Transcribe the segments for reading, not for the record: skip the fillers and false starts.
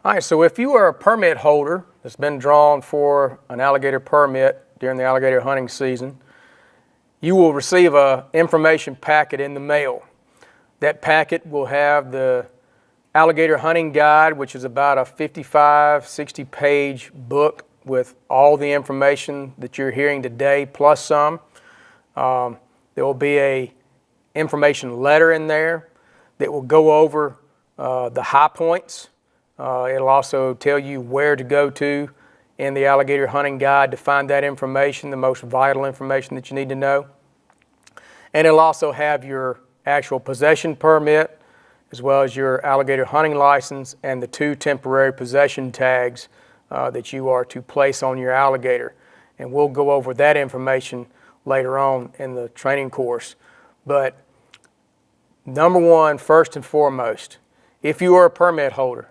All right, so if you are a permit holder that's been drawn for an alligator permit during the alligator hunting season, you will receive an information packet in the mail. That packet will have the alligator hunting guide, which is about a 55, 60-page book with all the information that you're hearing today, plus some. There will be a information letter in there that will go over the high points. It'll also tell you where to go to in the alligator hunting guide to find that information, the most vital information that you need to know. And it'll also have your actual possession permit, as well as your alligator hunting license and the 2 temporary possession tags that you are to place on your alligator. And we'll go over that information later on in the training course. But number one, first and foremost, if you are a permit holder,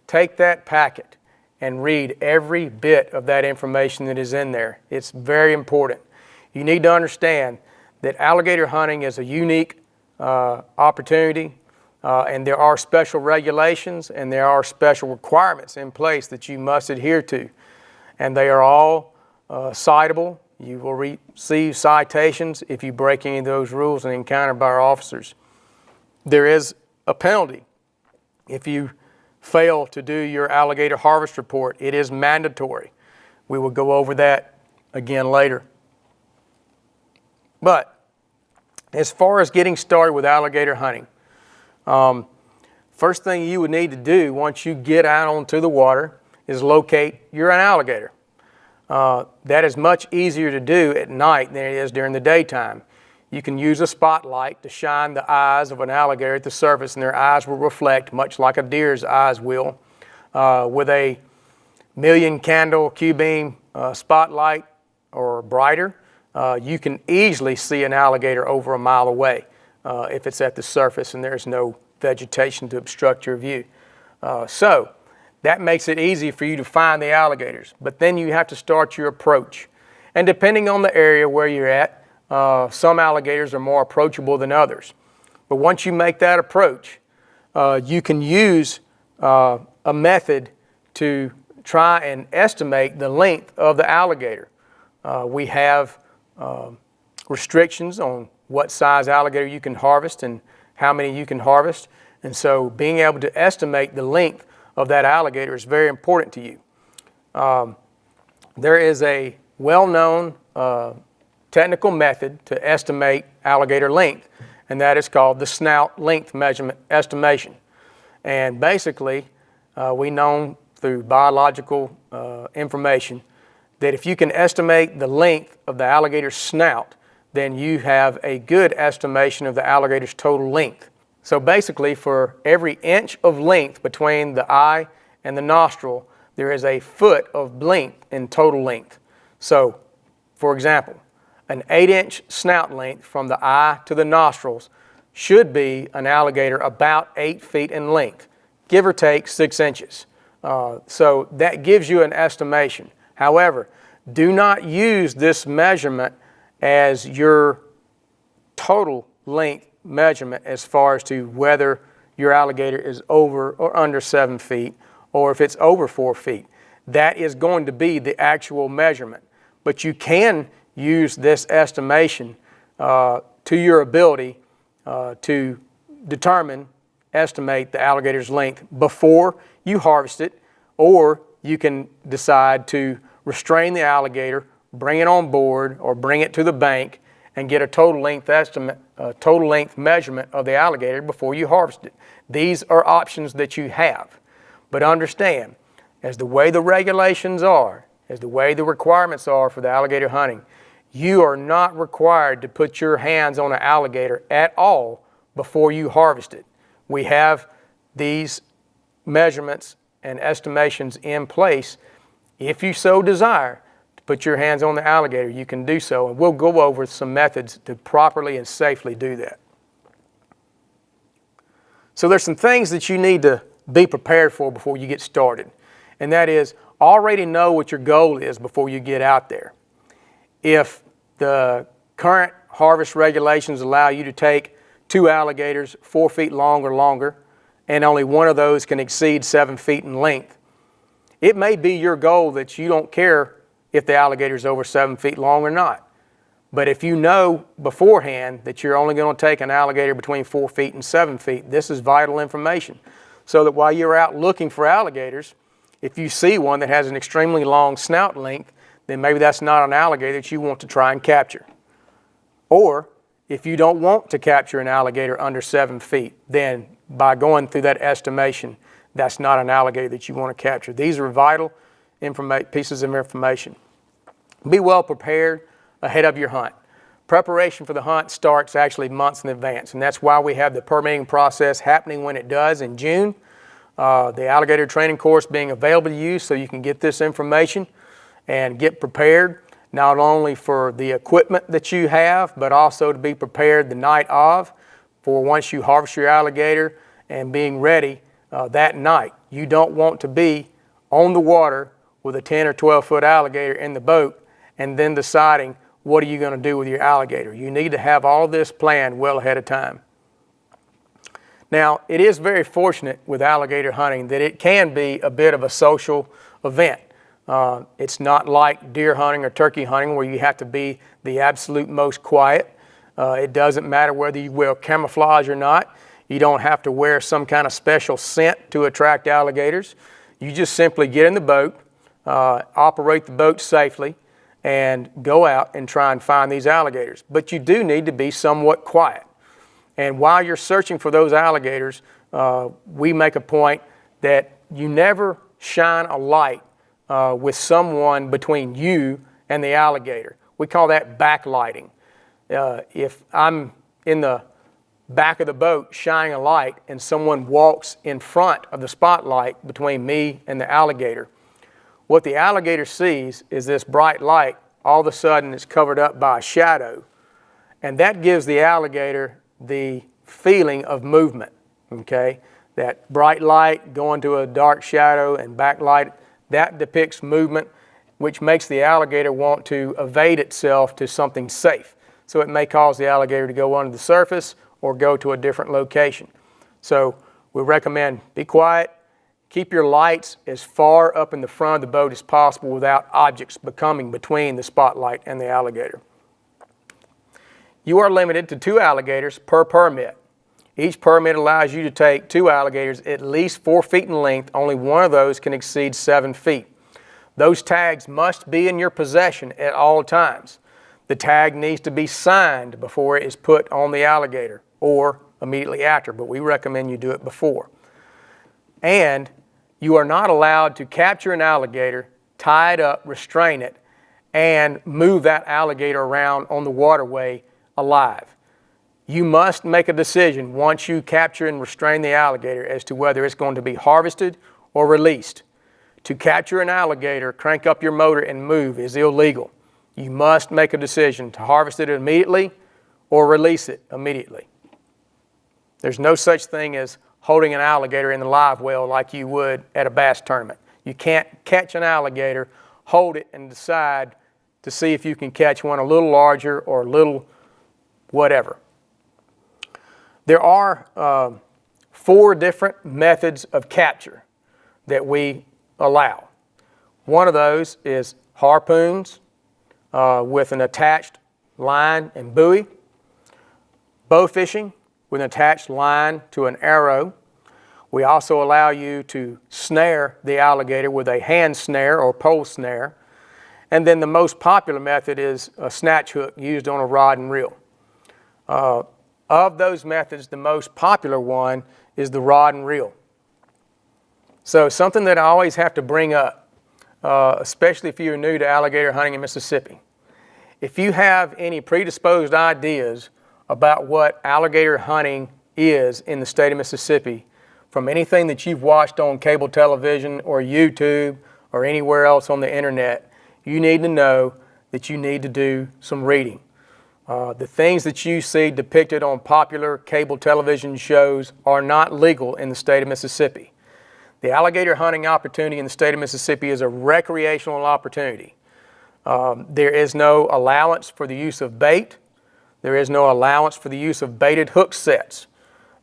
take that packet and read every bit of that information that is in there. It's very important. You need to understand that alligator hunting is a unique opportunity, and there are special regulations and there are special requirements in place that you must adhere to. And they are all citable. You will receive citations if you break any of those rules and encountered by our officers. There is a penalty if you fail to do your alligator harvest report. It is mandatory. We will go over that again later. But as far as getting started with alligator hunting, first thing you would need to do once you get out onto the water is locate your alligator. That is much easier to do at night than it is during the daytime. You can use a spotlight to shine the eyes of an alligator at the surface, and their eyes will reflect much like a deer's eyes will. With a 1,000,000 candle Q-beam spotlight or brighter, you can easily see an alligator over a mile away if it's at the surface and there's no vegetation to obstruct your view. So that makes it easy for you to find the alligators. But then you have to start your approach. And depending on the area where you're at, some alligators are more approachable than others. But once you make that approach, you can use a method to try and estimate the length of the alligator. We have restrictions on what size alligator you can harvest and how many you can harvest. And so being able to estimate the length of that alligator is very important to you. There is a well-known technical method to estimate alligator length, and that is called the snout length measurement estimation. And basically, we know through biological information that if you can estimate the length of the alligator's snout, then you have a good estimation of the alligator's total length. So basically, for every inch of length between the eye and the nostril, there is a foot of length in total length. So, for example, an 8-inch snout length from the eye to the nostrils should be an alligator about 8 feet in length, give or take 6 inches. So that gives you an estimation. However, do not use this measurement as your total length measurement as far as to whether your alligator is over or under 7 feet or if it's over 4 feet. That is going to be the actual measurement. But you can use this estimation to your ability to estimate the alligator's length before you harvest it, or you can decide to restrain the alligator, bring it on board, or bring it to the bank and get a total length estimate, total length measurement of the alligator before you harvest it. These are options that you have. But understand, as the way the regulations are, as the way the requirements are for the alligator hunting, you are not required to put your hands on an alligator at all before you harvest it. We have these measurements and estimations in place. If you so desire to put your hands on the alligator, you can do so, and we'll go over some methods to properly and safely do that. So there's some things that you need to be prepared for before you get started, and that is already know what your goal is before you get out there. If the current harvest regulations allow you to take 2 alligators 4 feet long or longer and only one of those can exceed 7 feet in length. It may be your goal that you don't care if the alligator is over 7 feet long or not. But if you know beforehand that you're only going to take an alligator between 4 feet and 7 feet, this is vital information. So that while you're out looking for alligators, if you see one that has an extremely long snout length, then maybe that's not an alligator that you want to try and capture. Or if you don't want to capture an alligator under 7 feet, then by going through that estimation, that's not an alligator that you want to capture. These are vital pieces of information. Be well prepared ahead of your hunt. Preparation for the hunt starts actually months in advance, and that's why we have the permitting process happening when it does in June. The alligator training course being available to you so you can get this information and get prepared, not only for the equipment that you have, but also to be prepared the night of for once you harvest your alligator and being ready that night. You don't want to be on the water with a 10 or 12 foot alligator in the boat and then deciding what are you going to do with your alligator. You need to have all this planned well ahead of time. Now, it is very fortunate with alligator hunting that it can be a bit of a social event. It's not like deer hunting or turkey hunting where you have to be the absolute most quiet. It doesn't matter whether you wear camouflage or not. You don't have to wear some kind of special scent to attract alligators. You just simply get in the boat, operate the boat safely, and go out and try and find these alligators. But you do need to be somewhat quiet. And while you're searching for those alligators, we make a point that you never shine a light with someone between you and the alligator. We call that backlighting. If I'm in the back of the boat shining a light and someone walks in front of the spotlight between me and the alligator, what the alligator sees is this bright light. All of a sudden it's covered up by a shadow, and that gives the alligator the feeling of movement. Okay, that bright light going to a dark shadow and backlight, that depicts movement, which makes the alligator want to evade itself to something safe. So it may cause the alligator to go under the surface or go to a different location. So we recommend be quiet, keep your lights as far up in the front of the boat as possible without objects becoming between the spotlight and the alligator. You are limited to 2 alligators per permit. Each permit allows you to take 2 alligators at least 4 feet in length. Only one of those can exceed 7 feet. Those tags must be in your possession at all times. The tag needs to be signed before it is put on the alligator or immediately after, but we recommend you do it before. And you are not allowed to capture an alligator, tie it up, restrain it, and move that alligator around on the waterway alive. You must make a decision once you capture and restrain the alligator as to whether it's going to be harvested or released. To capture an alligator, crank up your motor and move is illegal. You must make a decision to harvest it immediately or release it immediately. There's no such thing as holding an alligator in the live well like you would at a bass tournament. You can't catch an alligator, hold it, and decide to see if you can catch one a little larger or a little whatever. There are 4 different methods of capture that we allow. One of those is harpoons with an attached line and buoy, bow fishing with an attached line to an arrow. We also allow you to snare the alligator with a hand snare or pole snare. And then the most popular method is a snatch hook used on a rod and reel. Of those methods, the most popular one is the rod and reel. So something that I always have to bring up, especially if you're new to alligator hunting in Mississippi. If you have any predisposed ideas about what alligator hunting is in the state of Mississippi, from anything that you've watched on cable television or YouTube or anywhere else on the internet, you need to know that you need to do some reading. The things that you see depicted on popular cable television shows are not legal in the state of Mississippi. The alligator hunting opportunity in the state of Mississippi is a recreational opportunity. There is no allowance for the use of bait. There is no allowance for the use of baited hook sets.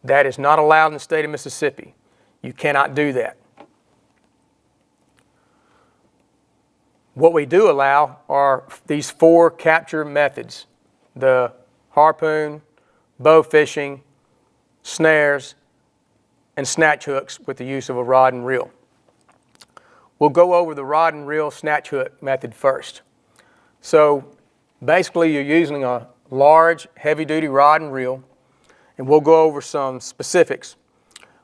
That is not allowed in the state of Mississippi. You cannot do that. What we do allow are these 4 capture methods: the harpoon, bow fishing, snares, and snatch hooks with the use of a rod and reel. We'll go over the rod and reel snatch hook method first. So basically you're using a large heavy-duty rod and reel, and we'll go over some specifics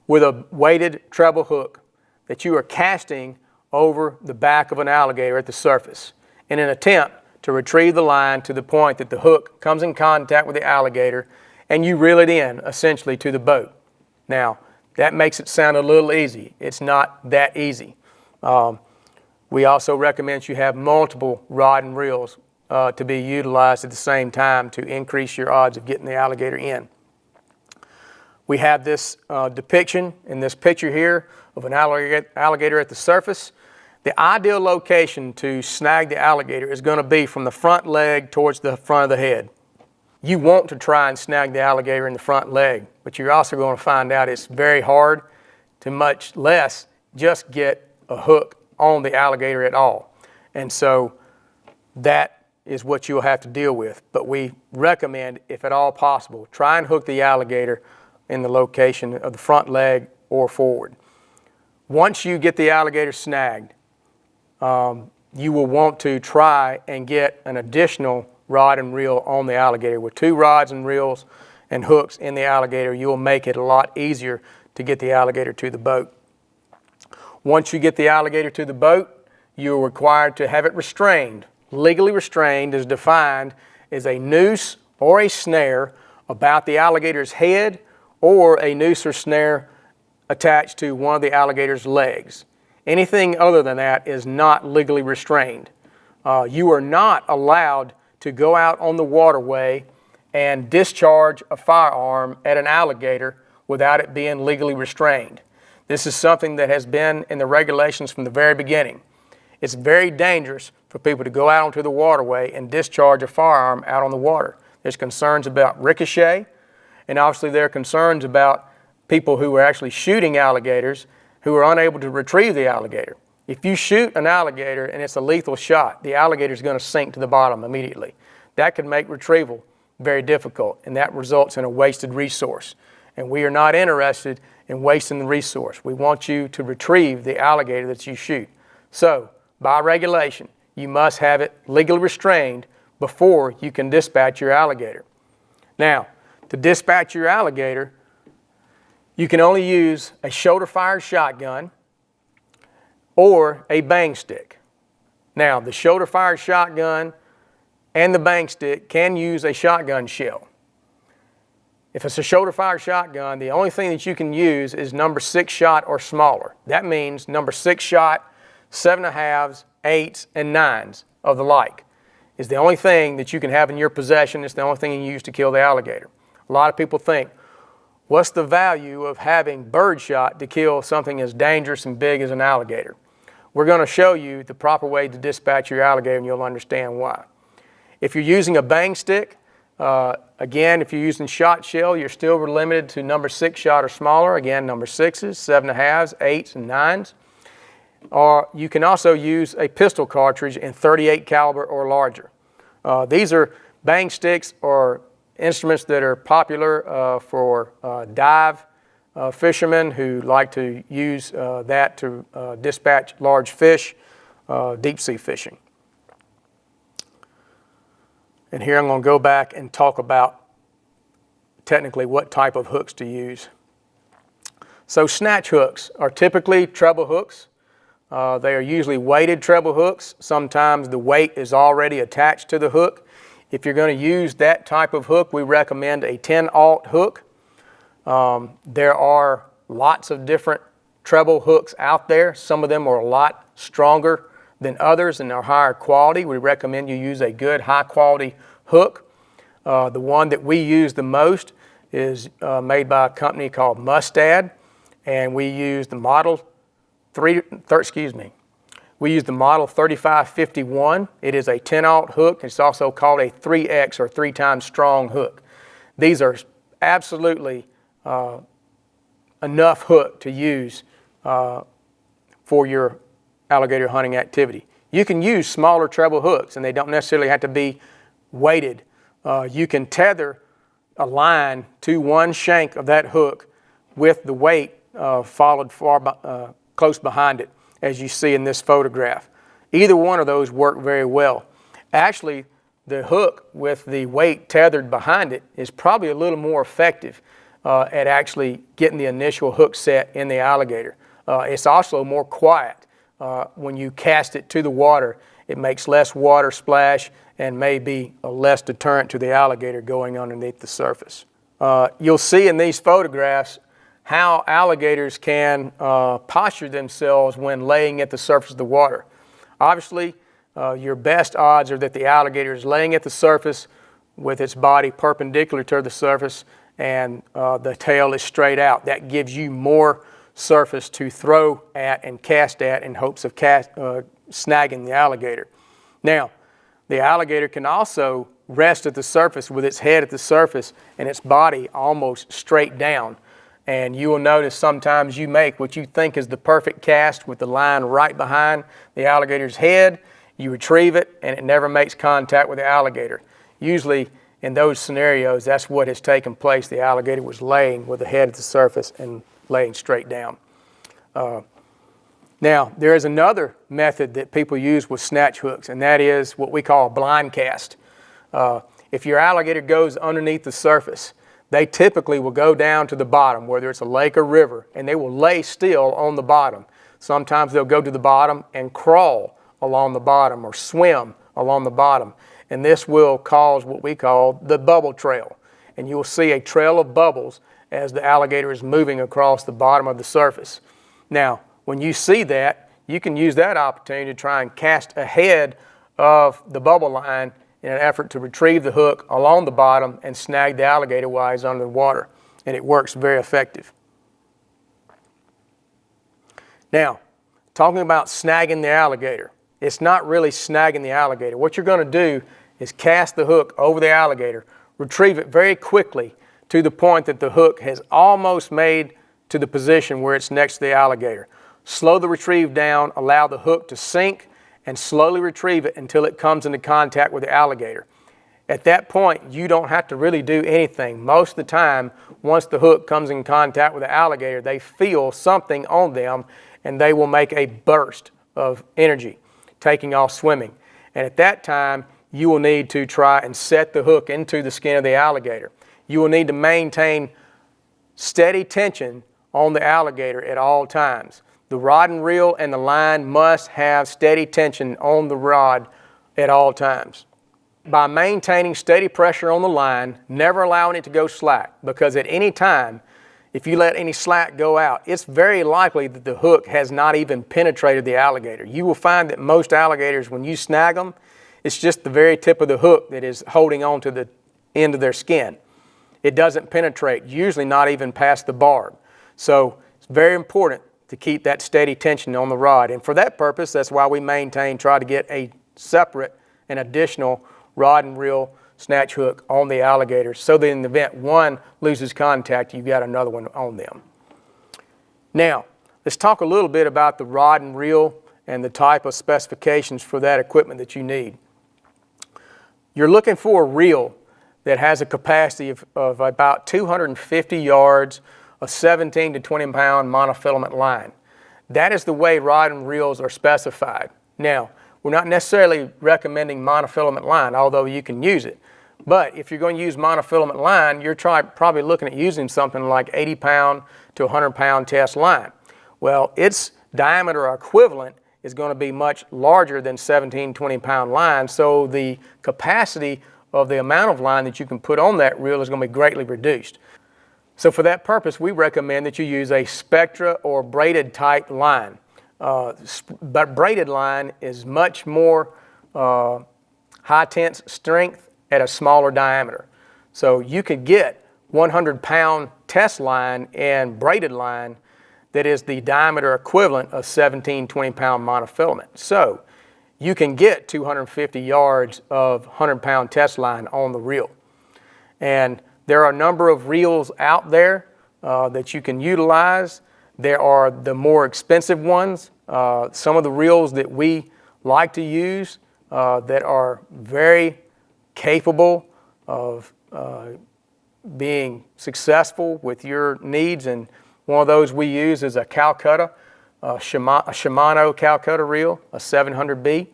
with a weighted treble hook that you are casting over the back of an alligator at the surface in an attempt to retrieve the line to the point that the hook comes in contact with the alligator and you reel it in essentially to the boat. Now, that makes it sound a little easy. It's not that easy. We also recommend you have multiple rod and reels to be utilized at the same time to increase your odds of getting the alligator in. We have this depiction in this picture here of an alligator at the surface. The ideal location to snag the alligator is going to be from the front leg towards the front of the head. You want to try and snag the alligator in the front leg, but you're also going to find out it's very hard to much less just get a hook on the alligator at all. And so that is what you'll have to deal with. But we recommend, if at all possible, try and hook the alligator in the location of the front leg or forward. Once you get the alligator snagged, you will want to try and get an additional rod and reel on the alligator. With 2 rods and reels and hooks in the alligator, you'll make it a lot easier to get the alligator to the boat. Once you get the alligator to the boat, you're required to have it restrained. Legally restrained is defined as a noose or a snare about the alligator's head, or a noose or snare attached to one of the alligator's legs. Anything other than that is not legally restrained. You are not allowed to go out on the waterway and discharge a firearm at an alligator without it being legally restrained. This is something that has been in the regulations from the very beginning. It's very dangerous for people to go out onto the waterway and discharge a firearm out on the water. There's concerns about ricochet, and obviously there are concerns about people who are actually shooting alligators who are unable to retrieve the alligator. If you shoot an alligator and it's a lethal shot, the alligator is going to sink to the bottom immediately. That could make retrieval very difficult, and that results in a wasted resource. And we are not interested in wasting the resource. We want you to retrieve the alligator that you shoot. So, by regulation, you must have it legally restrained before you can dispatch your alligator. Now, to dispatch your alligator, you can only use a shoulder-fired shotgun or a bang stick. Now, the shoulder-fired shotgun and the bang stick can use a shotgun shell. If it's a shoulder-fired shotgun, the only thing that you can use is number 6 shot or smaller. That means number 6 shot, 7.5s, 8s, and 9s of the like is the only thing that you can have in your possession. It's the only thing you use to kill the alligator. A lot of people think, what's the value of having birdshot to kill something as dangerous and big as an alligator? We're going to show you the proper way to dispatch your alligator, and you'll understand why. If you're using a bang stick, again, if you're using shot shell, you're still limited to number 6 shot or smaller. Again, number 6s, 7.5s, 8s, and 9s. Or you can also use a pistol cartridge in .38 caliber or larger. These are bang sticks or instruments that are popular for dive fishermen who like to use that to dispatch large fish, deep sea fishing. And here I'm going to go back and talk about technically what type of hooks to use. So snatch hooks are typically treble hooks. They are usually weighted treble hooks. Sometimes the weight is already attached to the hook. If you're going to use that type of hook, we recommend a 10-aught hook. There are lots of different treble hooks out there. Some of them are a lot stronger than others and are higher quality. We recommend you use a good high-quality hook. The one that we use the most is made by a company called Mustad, and we use the model 3551. It is a 10-aught hook. It's also called a 3X or 3 times strong hook. These are absolutely enough hook to use for your alligator hunting activity. You can use smaller treble hooks, and they don't necessarily have to be weighted. You can tether a line to one shank of that hook with the weight followed close behind it, as you see in this photograph. Either one of those work very well. Actually, the hook with the weight tethered behind it is probably a little more effective at actually getting the initial hook set in the alligator. It's also more quiet. When you cast it to the water, it makes less water splash and may be a less deterrent to the alligator going underneath the surface. You'll see in these photographs how alligators can posture themselves when laying at the surface of the water. Obviously, your best odds are that the alligator is laying at the surface with its body perpendicular to the surface and the tail is straight out. That gives you more surface to throw at and cast at in hopes of snagging the alligator. Now, the alligator can also rest at the surface with its head at the surface and its body almost straight down. And you will notice sometimes you make what you think is the perfect cast with the line right behind the alligator's head. You retrieve it and it never makes contact with the alligator. Usually in those scenarios, that's what has taken place. The alligator was laying with the head at the surface and laying straight down. Now, there is another method that people use with snatch hooks, and that is what we call a blind cast. If your alligator goes underneath the surface, they typically will go down to the bottom, whether it's a lake or river, and they will lay still on the bottom. Sometimes they'll go to the bottom and crawl along the bottom or swim along the bottom. And this will cause what we call the bubble trail. And you will see a trail of bubbles as the alligator is moving across the bottom of the surface. Now, when you see that, you can use that opportunity to try and cast ahead of the bubble line in an effort to retrieve the hook along the bottom and snag the alligator while he's under the water. And it works very effective. Now, talking about snagging the alligator, it's not really snagging the alligator. What you're going to do is cast the hook over the alligator, retrieve it very quickly to the point that the hook has almost made to the position where it's next to the alligator. Slow the retrieve down, allow the hook to sink, and slowly retrieve it until it comes into contact with the alligator. At that point, you don't have to really do anything. Most of the time, once the hook comes in contact with the alligator, they feel something on them and they will make a burst of energy, taking off swimming. And at that time, you will need to try and set the hook into the skin of the alligator. You will need to maintain steady tension on the alligator at all times. The rod and reel and the line must have steady tension on the rod at all times. By maintaining steady pressure on the line, never allowing it to go slack, because at any time, if you let any slack go out, it's very likely that the hook has not even penetrated the alligator. You will find that most alligators, when you snag them, it's just the very tip of the hook that is holding on to the end of their skin. It doesn't penetrate, usually not even past the barb. So it's very important to keep that steady tension on the rod. And for that purpose, that's why we try to get a separate and additional rod and reel snatch hook on the alligator so that in the event one loses contact, you've got another one on them. Now, let's talk a little bit about the rod and reel and the type of specifications for that equipment that you need. You're looking for a reel that has a capacity of about 250 yards of 17 to 20 pound monofilament line. That is the way rod and reels are specified. Now, we're not necessarily recommending monofilament line, although you can use it. But if you're going to use monofilament line, you're probably looking at using something like 80 pound to 100 pound test line. Well, its diameter equivalent is going to be much larger than 17, 20 pound line, so the capacity of the amount of line that you can put on that reel is going to be greatly reduced. So for that purpose, we recommend that you use a Spectra or braided type line. But braided line is much more high tense strength at a smaller diameter. So you could get 100 pound test line and braided line that is the diameter equivalent of 17, 20 pound monofilament. So you can get 250 yards of 100 pound test line on the reel. And there are a number of reels out there that you can utilize. There are the more expensive ones. Some of the reels that we like to use that are very capable of being successful with your needs, and one of those we use is a Calcutta, a Shimano Calcutta reel, a 700B.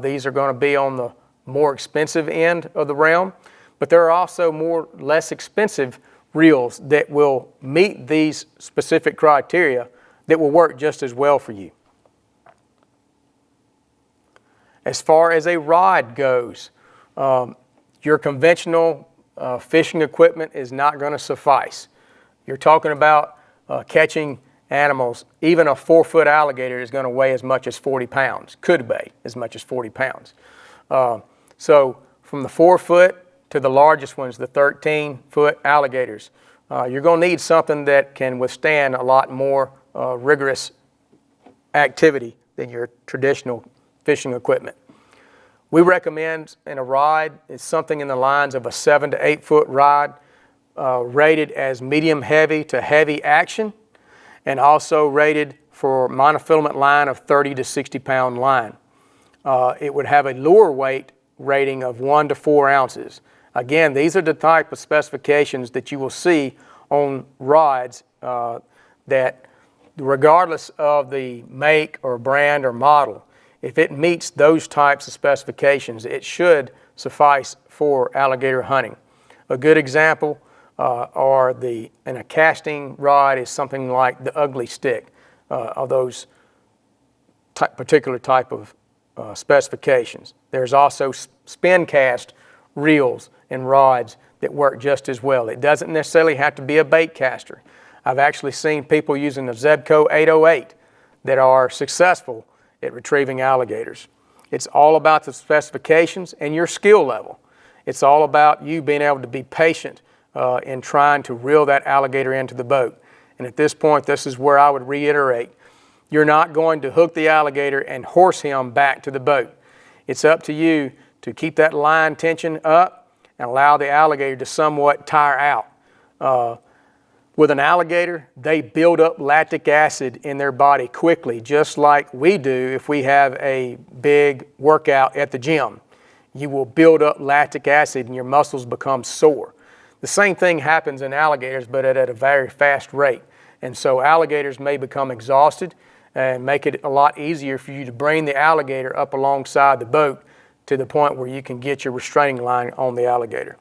These are going to be on the more expensive end of the realm, but there are also less expensive reels that will meet these specific criteria that will work just as well for you. As far as a rod goes, your conventional fishing equipment is not going to suffice. You're talking about catching animals. Even a 4-foot alligator is going to weigh as much as 40 pounds, could weigh as much as 40 pounds. So from the 4-foot to the largest ones, the 13-foot alligators, you're going to need something that can withstand a lot more rigorous activity than your traditional fishing equipment. We recommend in a rod is something in the lines of a 7 to 8 foot rod, rated as medium heavy to heavy action, and also rated for monofilament line of 30 to 60 pound line. It would have a lure weight rating of 1 to 4 ounces. Again, these are the type of specifications that you will see on rods that, regardless of the make or brand or model, if it meets those types of specifications, it should suffice for alligator hunting. A good example in a casting rod is something like the ugly stick of those particular type of specifications. There's also spin cast reels and rods that work just as well. It doesn't necessarily have to be a bait caster. I've actually seen people using the Zebco 808 that are successful at retrieving alligators. It's all about the specifications and your skill level. It's all about you being able to be patient in trying to reel that alligator into the boat. And at this point, this is where I would reiterate, you're not going to hook the alligator and horse him back to the boat. It's up to you to keep that line tension up and allow the alligator to somewhat tire out. With an alligator, they build up lactic acid in their body quickly, just like we do if we have a big workout at the gym. You will build up lactic acid and your muscles become sore. The same thing happens in alligators, but at a very fast rate. And so alligators may become exhausted and make it a lot easier for you to bring the alligator up alongside the boat to the point where you can get your restraining line on the alligator.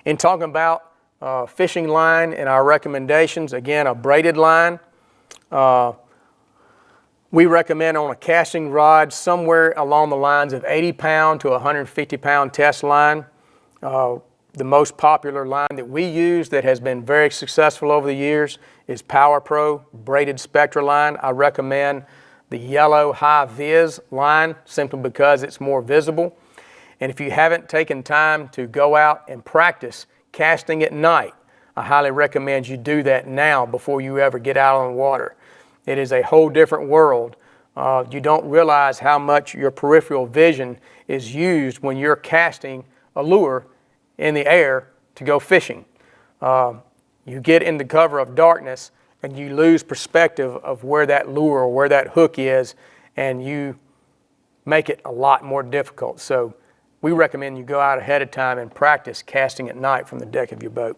In talking about fishing line and our recommendations, again, a braided line. We recommend on a casting rod somewhere along the lines of 80 pound to 150 pound test line. The most popular line that we use that has been very successful over the years is Power Pro braided Spectra line. I recommend the yellow high vis line simply because it's more visible. And if you haven't taken time to go out and practice casting at night, I highly recommend you do that now before you ever get out on the water. It is a whole different world. You don't realize how much your peripheral vision is used when you're casting a lure in the air to go fishing. You get in the cover of darkness and you lose perspective of where that lure or where that hook is, and you make it a lot more difficult. So we recommend you go out ahead of time and practice casting at night from the deck of your boat.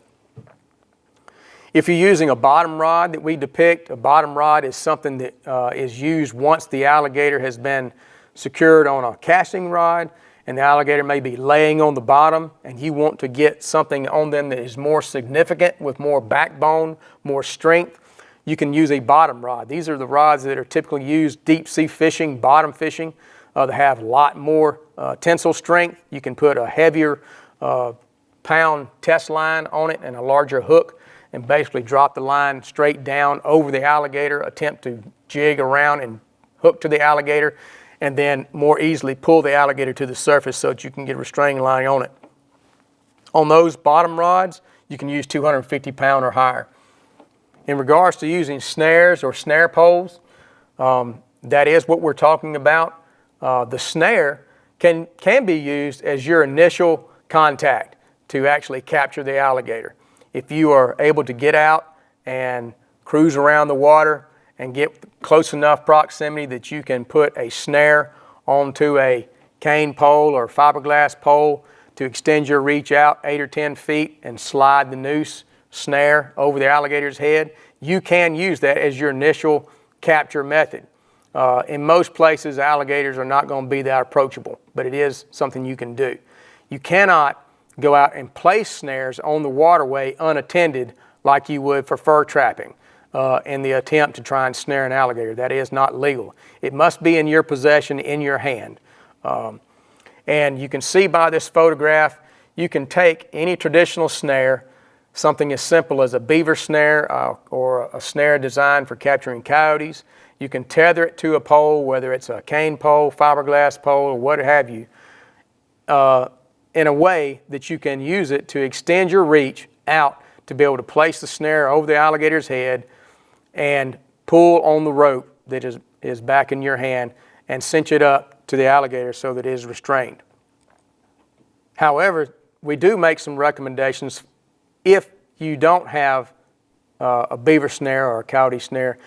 If you're using a bottom rod that we depict, a bottom rod is something that is used once the alligator has been secured on a casting rod, and the alligator may be laying on the bottom, and you want to get something on them that is more significant with more backbone, more strength. You can use a bottom rod. These are the rods that are typically used deep sea fishing, bottom fishing. They have a lot more tensile strength. You can put a heavier pound test line on it and a larger hook and basically drop the line straight down over the alligator, attempt to jig around and hook to the alligator, and then more easily pull the alligator to the surface so that you can get a restraining line on it. On those bottom rods, you can use 250 pound or higher. In regards to using snares or snare poles, that is what we're talking about. The snare can be used as your initial contact to actually capture the alligator. If you are able to get out and cruise around the water and get close enough proximity that you can put a snare onto a cane pole or fiberglass pole to extend your reach out 8 or 10 feet and slide the noose snare over the alligator's head, you can use that as your initial capture method. In most places, alligators are not going to be that approachable, but it is something you can do. You cannot go out and place snares on the waterway unattended like you would for fur trapping in the attempt to try and snare an alligator. That is not legal. It must be in your possession, in your hand. And you can see by this photograph, you can take any traditional snare, something as simple as a beaver snare or a snare designed for capturing coyotes. You can tether it to a pole, whether it's a cane pole, fiberglass pole, or what have you, in a way that you can use it to extend your reach out to be able to place the snare over the alligator's head and pull on the rope that is back in your hand and cinch it up to the alligator so that it is restrained. However, we do make some recommendations if you don't have a beaver snare or a coyote snare.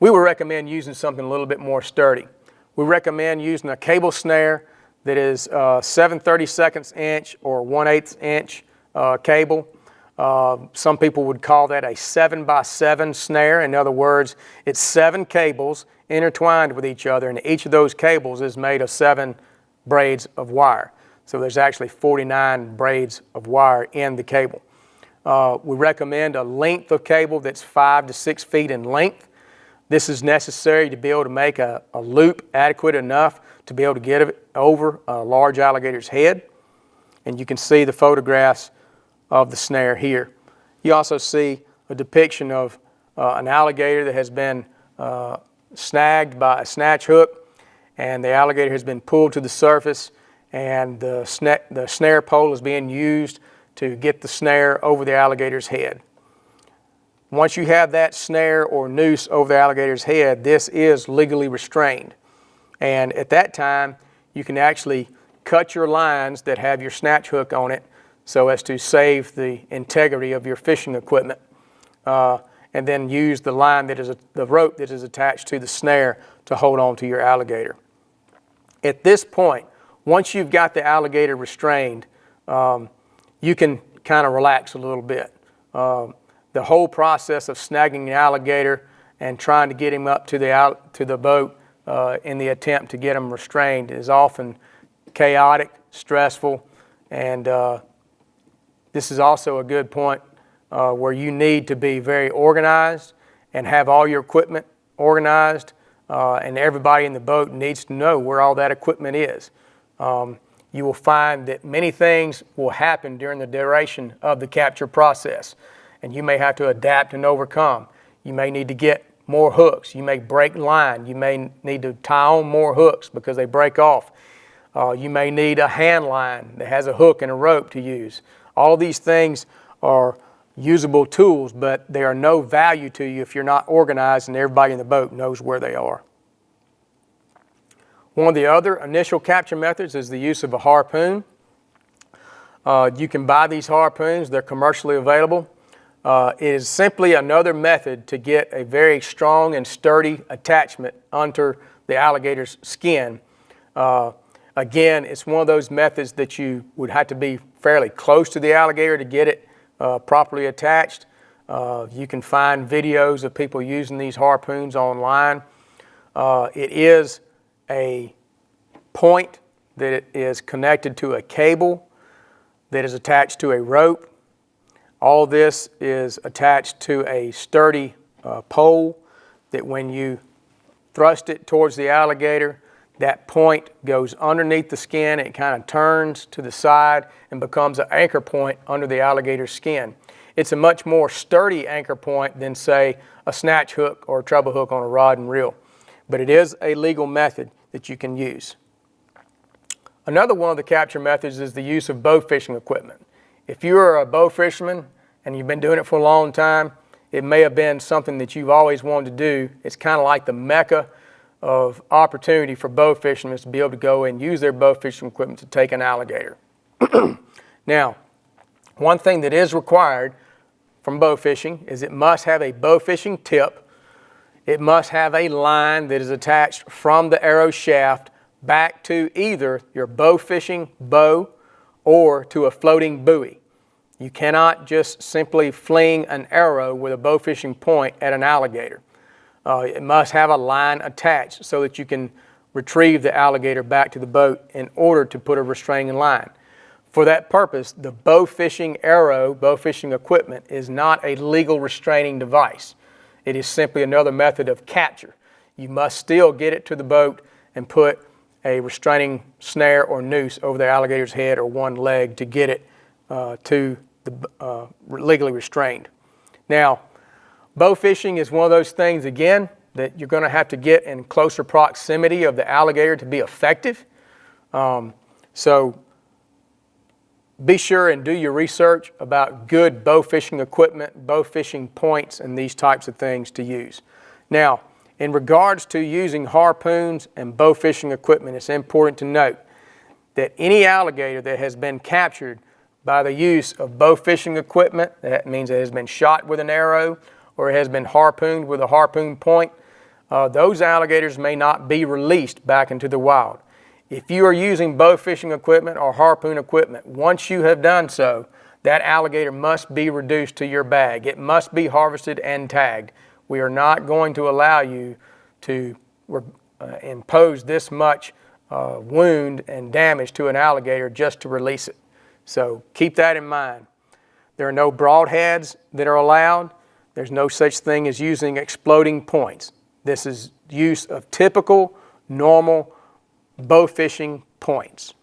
We would recommend using something a little bit more sturdy. We recommend using a cable snare that is 7/32 inch or 1/8 inch cable. Some people would call that a 7x7 snare. In other words, it's 7 cables intertwined with each other, and each of those cables is made of 7 braids of wire. So there's actually 49 braids of wire in the cable. We recommend a length of cable that's 5 to 6 feet in length. This is necessary to be able to make a loop adequate enough to be able to get it over a large alligator's head. And you can see the photographs of the snare here. You also see a depiction of an alligator that has been snagged by a snatch hook, and the alligator has been pulled to the surface, and the snare pole is being used to get the snare over the alligator's head. Once you have that snare or noose over the alligator's head, this is legally restrained. And at that time, you can actually cut your lines that have your snatch hook on it so as to save the integrity of your fishing equipment. And then use the line that is the rope that is attached to the snare to hold on to your alligator. At this point, once you've got the alligator restrained, you can kind of relax a little bit. The whole process of snagging an alligator and trying to get him up to the boat in the attempt to get him restrained is often chaotic, stressful, and this is also a good point where you need to be very organized and have all your equipment organized, and everybody in the boat needs to know where all that equipment is. You will find that many things will happen during the duration of the capture process, and you may have to adapt and overcome. You may need to get more hooks. You may break line. You may need to tie on more hooks because they break off. You may need a hand line that has a hook and a rope to use. All these things are usable tools, but they are no value to you if you're not organized and everybody in the boat knows where they are. One of the other initial capture methods is the use of a harpoon. You can buy these harpoons. They're commercially available. It is simply another method to get a very strong and sturdy attachment under the alligator's skin. Again, it's one of those methods that you would have to be fairly close to the alligator to get it properly attached. You can find videos of people using these harpoons online. It is a point that is connected to a cable that is attached to a rope. All this is attached to a sturdy pole that when you thrust it towards the alligator, that point goes underneath the skin. It kind of turns to the side and becomes an anchor point under the alligator's skin. It's a much more sturdy anchor point than, say, a snatch hook or a treble hook on a rod and reel. But it is a legal method that you can use. Another one of the capture methods is the use of bow fishing equipment. If you're a bow fisherman and you've been doing it for a long time, it may have been something that you've always wanted to do. It's kind of like the mecca of opportunity for bow fishermen to be able to go and use their bow fishing equipment to take an alligator. Now, one thing that is required from bow fishing is it must have a bow fishing tip. It must have a line that is attached from the arrow shaft back to either your bow fishing bow or to a floating buoy. You cannot just simply fling an arrow with a bow fishing point at an alligator. It must have a line attached so that you can retrieve the alligator back to the boat in order to put a restraining line. For that purpose, the bow fishing arrow, bow fishing equipment, is not a legal restraining device. It is simply another method of capture. You must still get it to the boat and put a restraining snare or noose over the alligator's head or one leg to get it to the legally restrained. Now, bow fishing is one of those things, again, that you're going to have to get in closer proximity of the alligator to be effective. So be sure and do your research about good bow fishing equipment, bow fishing points, and these types of things to use. Now, in regards to using harpoons and bow fishing equipment, it's important to note that any alligator that has been captured by the use of bow fishing equipment, that means it has been shot with an arrow or it has been harpooned with a harpoon point, those alligators may not be released back into the wild. If you are using bow fishing equipment or harpoon equipment, once you have done so, that alligator must be reduced to your bag. It must be harvested and tagged. We are not going to allow you to impose this much wound and damage to an alligator just to release it. So keep that in mind. There are no broadheads that are allowed. There's no such thing as using exploding points. This is use of typical, normal bow fishing points.